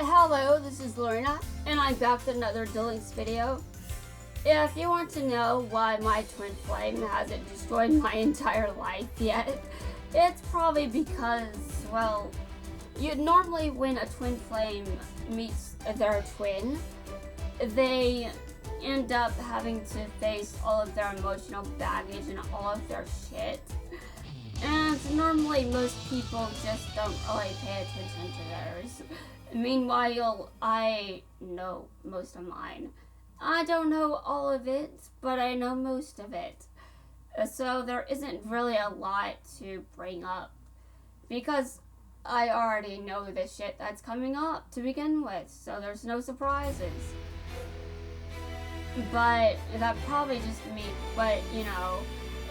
Hello, this is Lorna, and I'm back with another Duelist video. If you want to know why my twin flame hasn't destroyed my entire life yet, it's probably because, well, normally when a twin flame meets their twin, they end up having to face all of their emotional baggage and all of their shit. And normally most people just don't really pay attention to theirs. Meanwhile, I know most of mine. I don't know all of it, but I know most of it. So there isn't really a lot to bring up. Because I already know the shit that's coming up to begin with, so there's no surprises. But that probably just me, but you know,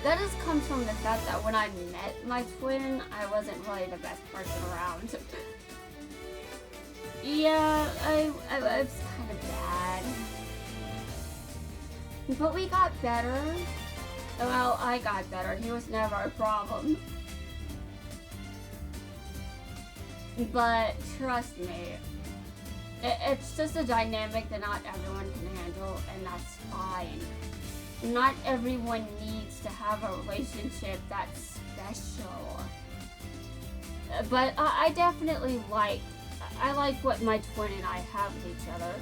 that just comes from the fact that when I met my twin, I wasn't really the best person around. Yeah, I was kind of bad. But we got better. Well, I got better. He was never a problem. But trust me, it's just a dynamic that not everyone can handle, and that's fine. Not everyone needs to have a relationship that's special. But I definitely like what my twin and I have with each other.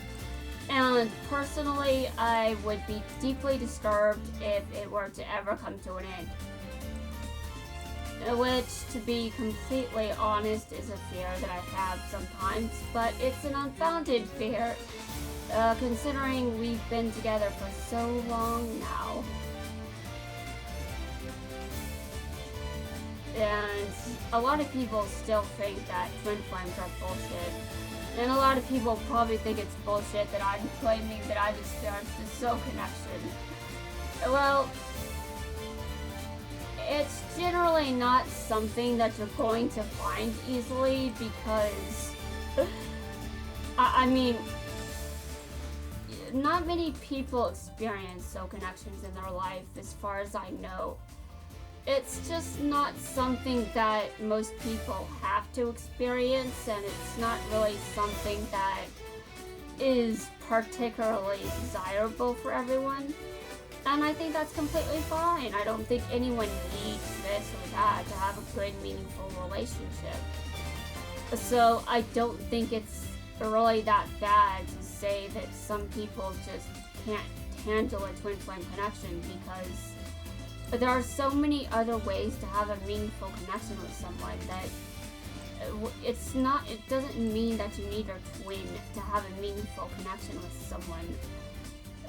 And personally, I would be deeply disturbed if it were to ever come to an end. Which, to be completely honest, is a fear that I have sometimes, but it's an unfounded fear, considering we've been together for so long now. And a lot of people still think that twin flames are bullshit. And a lot of people probably think it's bullshit that I'm claiming that I've experienced a soul connection. Well, it's generally not something that you're going to find easily because, I mean, not many people experience soul connections in their life as far as I know. It's just not something that most people have to experience, and it's not really something that is particularly desirable for everyone. And I think that's completely fine. I don't think anyone needs this or that to have a good, meaningful relationship. So I don't think it's really that bad to say that some people just can't handle a twin flame connection, because there are so many other ways to have a meaningful connection with someone that it doesn't mean that you need a twin to have a meaningful connection with someone.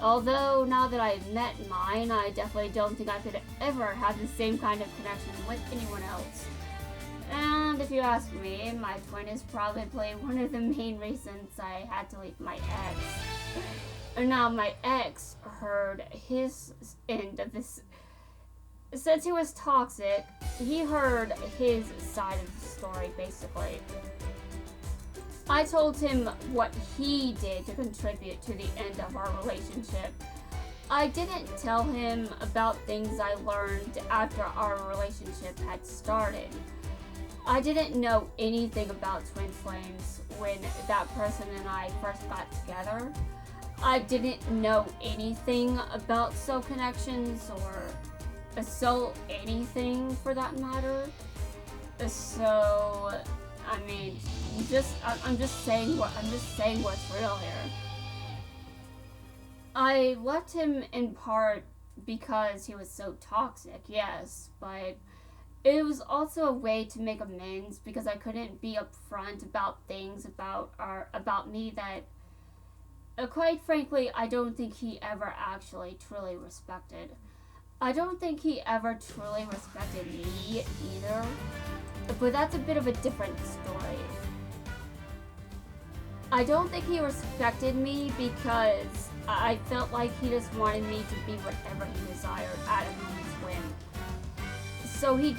Although, now that I've met mine, I definitely don't think I could ever have the same kind of connection with anyone else. And if you ask me, my twin is probably one of the main reasons I had to leave my ex. Now, my ex heard his end of this. Since he was toxic, he heard his side of the story, basically. I told him what he did to contribute to the end of our relationship. I didn't tell him about things I learned after our relationship had started. I didn't know anything about twin flames when that person and I first got together. I didn't know anything about soul connections or soul anything for that matter. So, I mean, I'm just saying what's real here. I left him in part because he was so toxic, yes, but it was also a way to make amends because I couldn't be upfront about things about me that, quite frankly, I don't think he ever actually truly respected. I don't think he ever truly respected me either, but that's a bit of a different story. I don't think he respected me because I felt like he just wanted me to be whatever he desired at a moment's whim. So he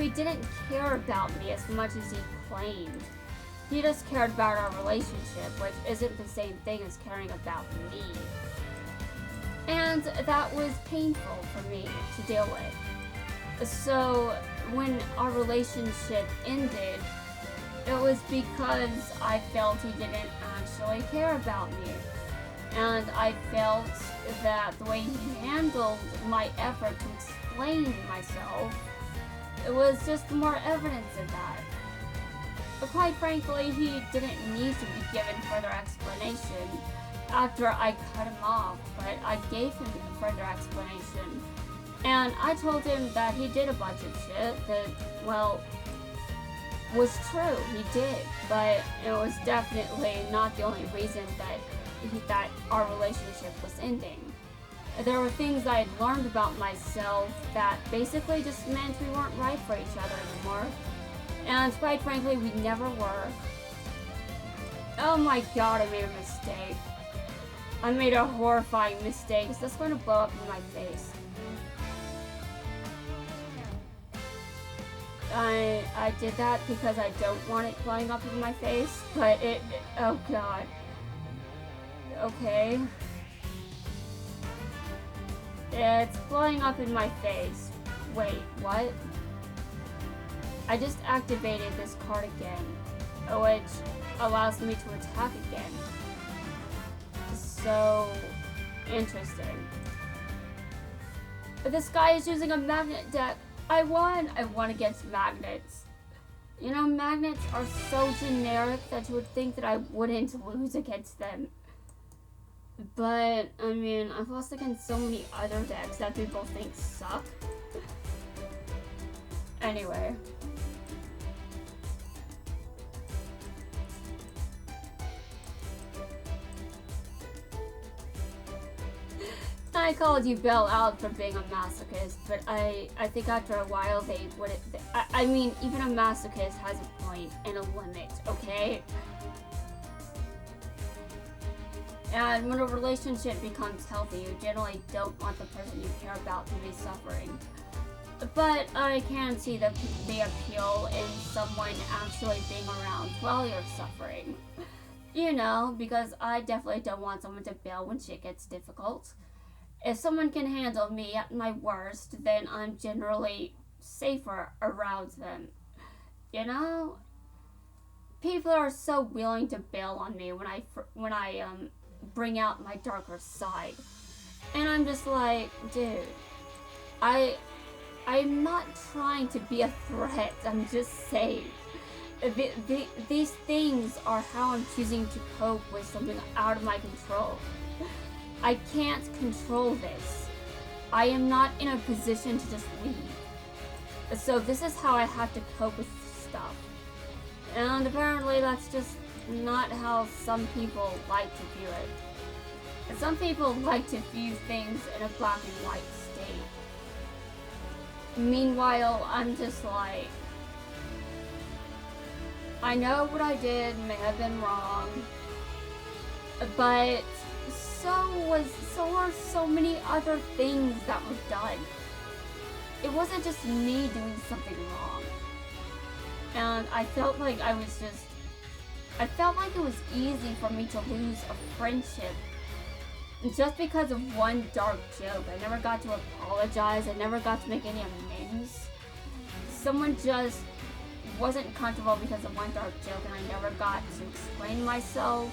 didn't care about me as much as he claimed. He just cared about our relationship, which isn't the same thing as caring about me. And that was painful for me to deal with. So when our relationship ended, it was because I felt he didn't actually care about me. And I felt that the way he handled my effort to explain myself, it was just more evidence of that. But quite frankly, he didn't need to be given further explanation after I cut him off, but I gave him further explanation. And I told him that he did a bunch of shit that, well, was true, he did, but it was definitely not the only reason that our relationship was ending. There were things I had learned about myself that basically just meant we weren't right for each other anymore. And quite frankly, we never were. Oh my god, I made a mistake. I made a horrifying mistake. Is this going to blow up in my face? I did that because I don't want it blowing up in my face, but oh god. Okay. It's blowing up in my face. Wait, what? I just activated this card again, which allows me to attack again. So interesting. This guy is using a magnet deck. I won against magnets. You know, magnets are so generic that you would think that I wouldn't lose against them. But, I mean, I've lost against so many other decks that people think suck. Anyway. I called you Belle out for being a masochist, but I think after a while they would. I mean, even a masochist has a point and a limit, okay? And when a relationship becomes healthy, you generally don't want the person you care about to be suffering. But I can see the appeal in someone actually being around while you're suffering. You know, because I definitely don't want someone to bail when shit gets difficult. If someone can handle me at my worst, then I'm generally safer around them. You know? People are so willing to bail on me when I bring out my darker side. And I'm just like, dude, I'm not trying to be a threat, I'm just saying. These things are how I'm choosing to cope with something out of my control. I can't control this. I am not in a position to just leave. So this is how I have to cope with stuff. And apparently that's just not how some people like to view it. Some people like to view things in a black and white state. Meanwhile, I'm just like, I know what I did may have been wrong, but so are so many other things that were done. It wasn't just me doing something wrong. And I felt like it was easy for me to lose a friendship just because of one dark joke. I never got to apologize. I never got to make any amends. Someone just wasn't comfortable because of one dark joke, and I never got to explain myself.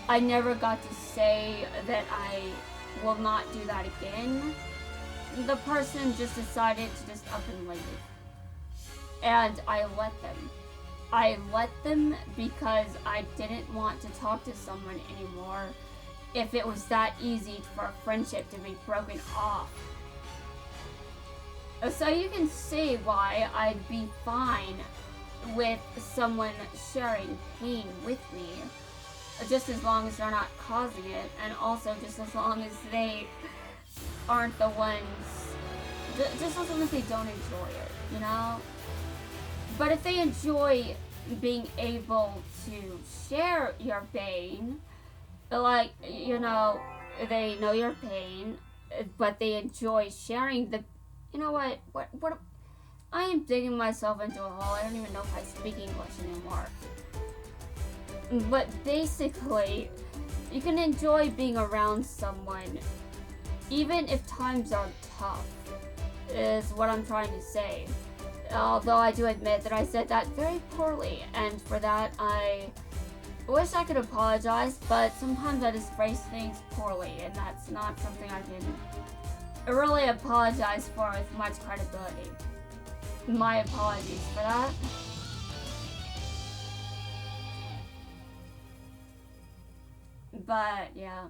I never got to say that I will not do that again. The person just decided to just up and leave. And I let them. I let them because I didn't want to talk to someone anymore if it was that easy for a friendship to be broken off. So you can see why I'd be fine with someone sharing pain with me, just as long as they're not causing it, and also just as long as they aren't the ones, just as long as they don't enjoy it, you know? But if they enjoy being able to share your pain, like, you know, they know your pain, but they enjoy sharing the, you know what, I am digging myself into a hole. I don't even know if I speak English anymore. But basically, you can enjoy being around someone, even if times are tough, is what I'm trying to say. Although I do admit that I said that very poorly, and for that I wish I could apologize, but sometimes I just phrase things poorly, and that's not something I can really apologize for with much credibility. My apologies for that. But, yeah.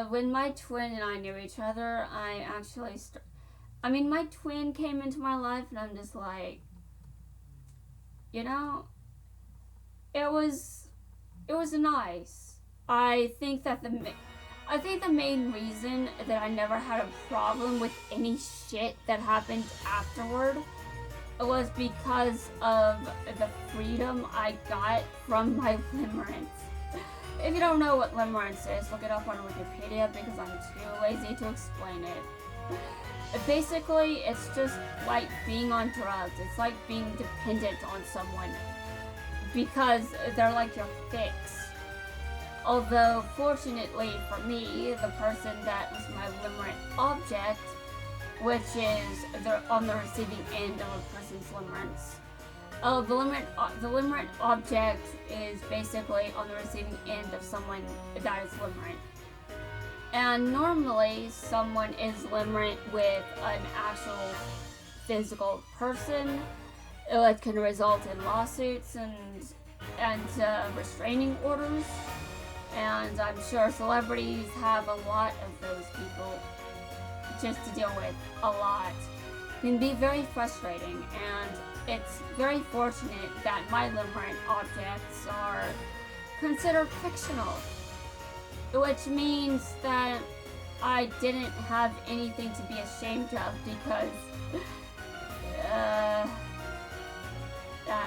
When my twin and I knew each other, I actually my twin came into my life, and I'm just like, you know, it was nice. I think the main reason that I never had a problem with any shit that happened afterward was because of the freedom I got from my limerence. If you don't know what limerence is, look it up on Wikipedia because I'm too lazy to explain it. Basically, it's just like being on drugs. It's like being dependent on someone because they're like your fix. Although, fortunately for me, the person that was my limerent object, which is on the receiving end of a person's limerence. The limerent object is basically on the receiving end of someone that is limerent. And normally, someone is limerent with an actual physical person. It can result in lawsuits and restraining orders. And I'm sure celebrities have a lot of those people just to deal with. A lot. It can be very frustrating, and it's very fortunate that my limerent objects are considered fictional. Which means that I didn't have anything to be ashamed of because, I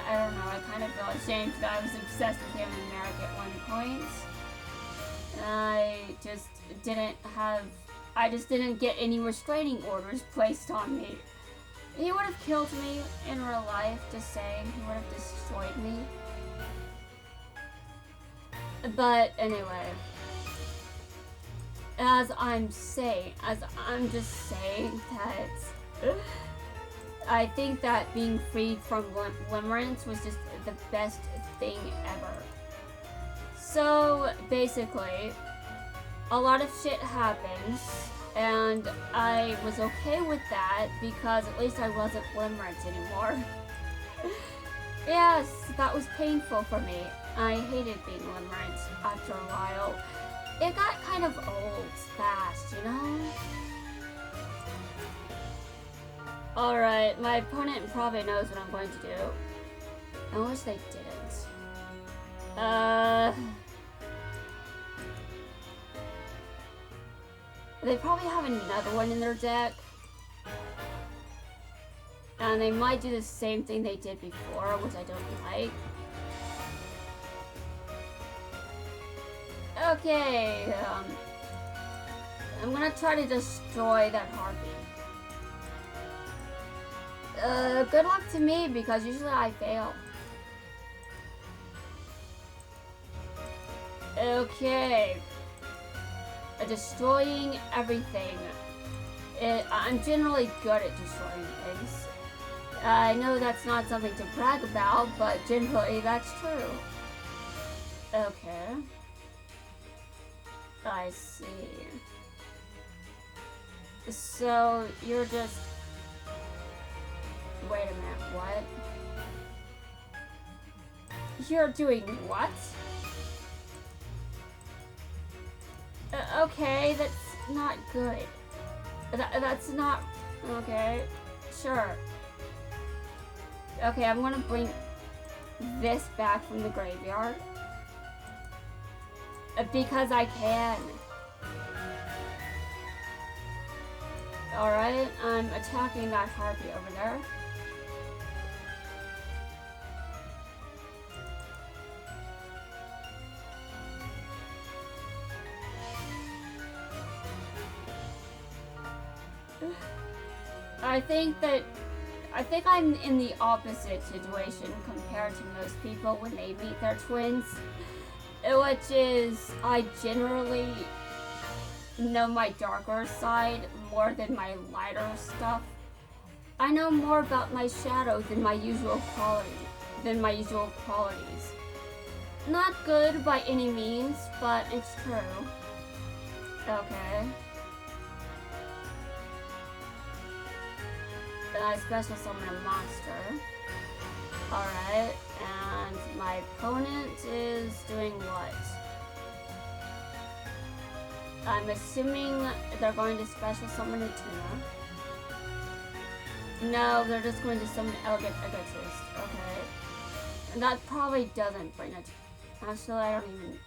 don't know, I kind of feel ashamed that I was obsessed with him and Merrick at one point. I just didn't get any restraining orders placed on me. He would have killed me in real life, just saying. He would have destroyed me. But anyway, as I'm just saying that I think that being freed from limerence was just the best thing ever. So basically, a lot of shit happens, and I was okay with that because at least I wasn't limerent anymore. Yes, that was painful for me. I hated being limerent after a while. It got kind of old fast, you know? Alright, my opponent probably knows what I'm going to do. I wish they didn't. They probably have another one in their deck. And they might do the same thing they did before, which I don't like. Okay, I'm gonna try to destroy that harpy. Good luck to me, because usually I fail. Okay. Destroying everything. I'm generally good at destroying things. I know that's not something to brag about, but generally that's true. Okay. I see. So, you're just... Wait a minute, what? You're doing what? Okay, that's not good. That's not... Okay, sure. Okay, I'm gonna bring this back from the graveyard. Because I can. Alright, I'm attacking that harpy over there. I think I'm in the opposite situation compared to most people when they meet their twins. Which is, I generally know my darker side more than my lighter stuff. I know more about my shadow than my usual qualities. Not good by any means, but it's true. Okay. I special summon a monster. Alright, and my opponent is doing what? I'm assuming they're going to special summon a tuna. No, they're just going to summon Elegant Egotist. Okay. And that probably doesn't bring it. Actually, I don't even...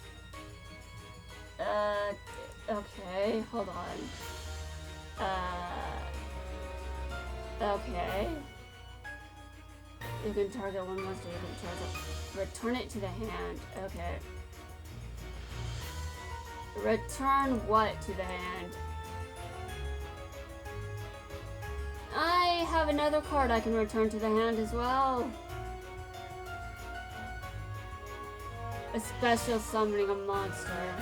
Okay, hold on. Okay. You can target one monster, you can target... Return it to the hand. Okay. Return what to the hand? I have another card I can return to the hand as well. A special summoning a monster.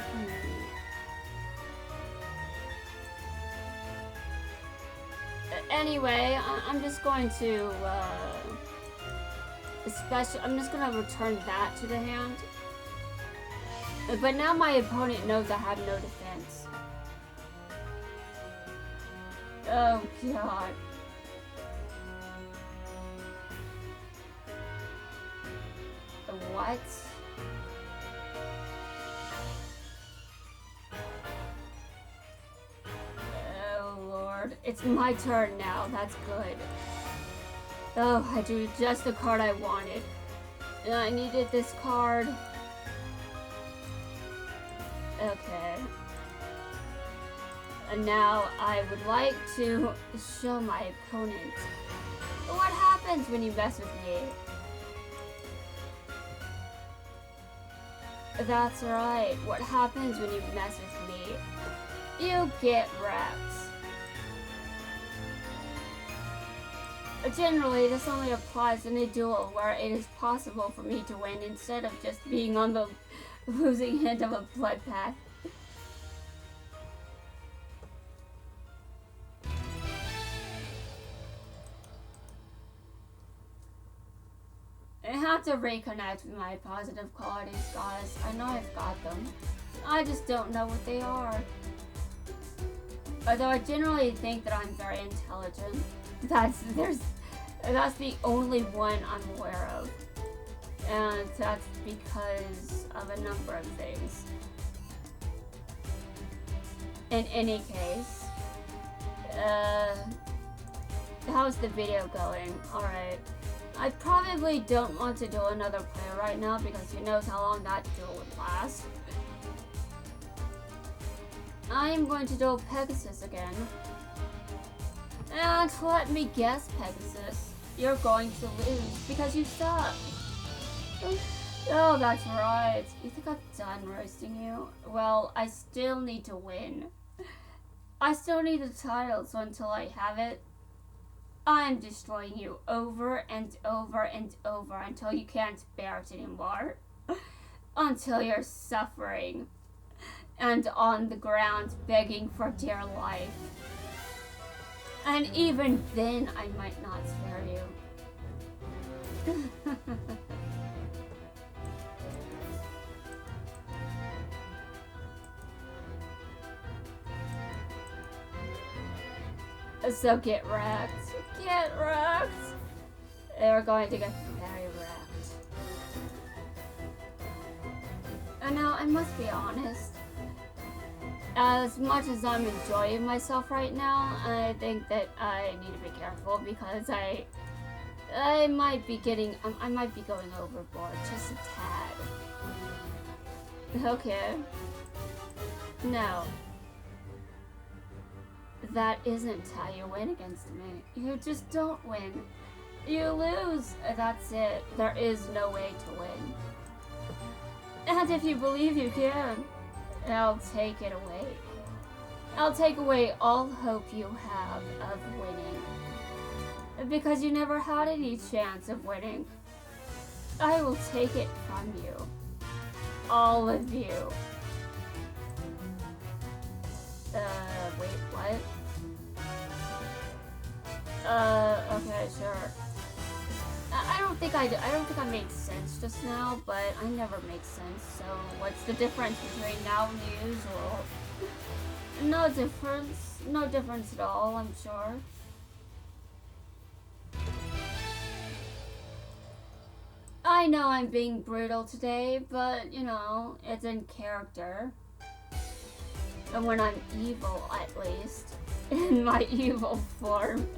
Anyway, I'm just going to I'm just gonna return that to the hand. But now my opponent knows I have no defense. Oh god. What? Oh lord. It's my turn now. That's good. Oh, I drew just the card I wanted. And I needed this card. Okay. And now I would like to show my opponent what happens when you mess with me. That's right. What happens when you mess with me? You get wrecked. Generally, this only applies in a duel where it is possible for me to win instead of just being on the losing end of a bloodbath. I have to reconnect with my positive qualities, guys. I know I've got them. I just don't know what they are. Although I generally think that I'm very intelligent. That's the only one I'm aware of. And that's because of a number of things. In any case, how's the video going? Alright. I probably don't want to do another player right now because who knows how long that duel would last. I am going to do Pegasus again. And let me guess, Pegasus, you're going to lose because you suck. Oh, that's right. You think I'm done roasting you? Well, I still need to win. I still need the title, so until I have it, I'm destroying you over and over and over until you can't bear it anymore. Until you're suffering and on the ground begging for dear life. And even then, I might not spare you. So get wrecked. Get wrecked. They're going to get very wrecked. And now, I must be honest. As much as I'm enjoying myself right now, I think that I need to be careful because I might be getting, I might be going overboard just a tad. Okay. No. That isn't how you win against me. You just don't win. You lose. That's it. There is no way to win. And if you believe you can, I'll take it away. I'll take away all hope you have of winning. Because you never had any chance of winning. I will take it from you. All of you. Wait, what? Okay, sure. I don't think I made sense just now, but I never make sense. So what's the difference between now and the usual? No difference. No difference at all, I'm sure. I know I'm being brutal today, but you know, it's in character. And when I'm evil, at least. In my evil form.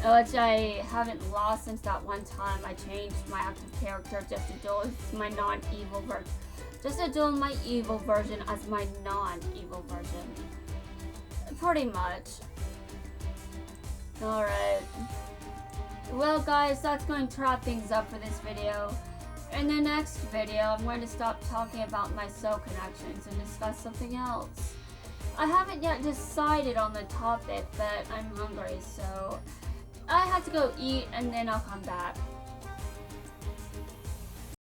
Which I haven't lost since that one time I changed my active character just to duel as my non-evil version. Just to duel my evil version as my non-evil version. Pretty much. Alright. Well guys, that's going to wrap things up for this video. In the next video, I'm going to stop talking about my soul connections and discuss something else. I haven't yet decided on the topic, but I'm hungry, so I have to go eat and then I'll come back.